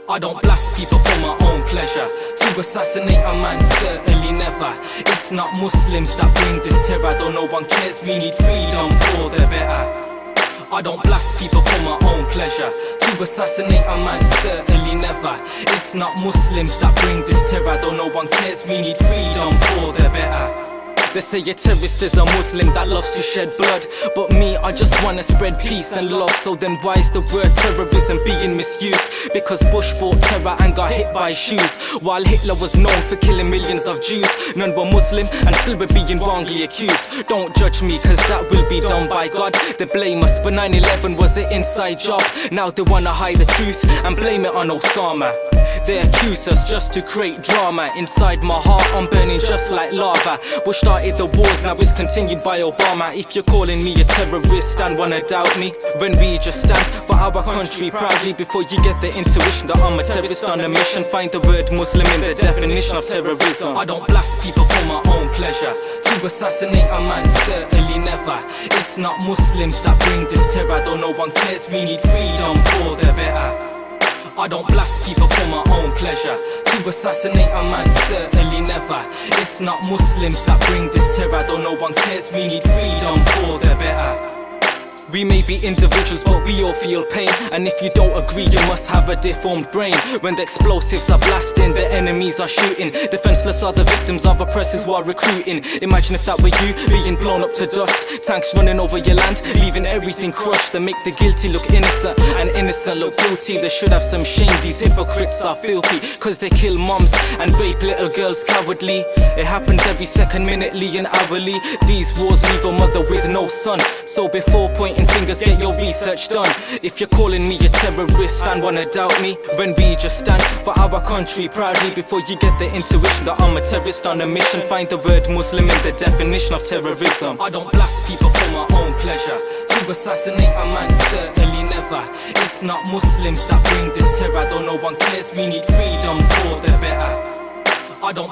I don't blast people for my own pleasure. To assassinate a man, certainly never. It's not Muslims that bring this terror, though no one cares, we need freedom for the better. I don't blast people for my own pleasure. To assassinate a man, certainly never. It's not Muslims that bring this terror, though no one cares, we need freedom for the better. They say a terrorist is a Muslim that loves to shed blood, but me, I just wanna spread peace and love. So then why is the word terrorism being misused? Because Bush brought terror and got hit by shoes, while Hitler was known for killing millions of Jews. None were Muslim and still were being wrongly accused. Don't judge me, cause that will be done by God. They blame us, but 9/11 was an inside job. Now they wanna hide the truth and blame it on Osama. They accuse us just to create drama. Inside my heart I'm burning just like lava. Bush started the wars, now it's continued by Obama. If you're calling me a terrorist and wanna doubt me, when we just stand for our country proudly, before you get the intuition that I'm a terrorist on a mission, find the word Muslim in the definition of terrorism. I don't blast people for my own pleasure. To assassinate a man, certainly never. It's not Muslims that bring this terror, though no one cares, we need freedom for the better. I don't blast people for my own pleasure. To assassinate a man, certainly never. It's not Muslims that bring this terror, though no one cares, we need freedom for the better. We may be individuals, but we all feel pain. And if you don't agree, you must have a deformed brain. When the explosives are blasting, the enemies are shooting. Defenseless are the victims of oppressors who are recruiting. Imagine if that were you, being blown up to dust. Tanks running over your land, leaving everything crushed. They make the guilty look innocent and innocent look guilty. They should have some shame, these hypocrites are filthy. Cause they kill moms and rape little girls cowardly. It happens every second, minutely and hourly. These wars leave a mother with no son. So before pointing fingers, get your research done. If you're calling me a terrorist and wanna doubt me, when we just stand for our country proudly, before you get the intuition that I'm a terrorist on a mission, find the word Muslim in the definition of terrorism. I don't blast people for my own pleasure. To assassinate a man, certainly never. It's not Muslims that bring this terror, though no one cares, we need freedom for the better. I don't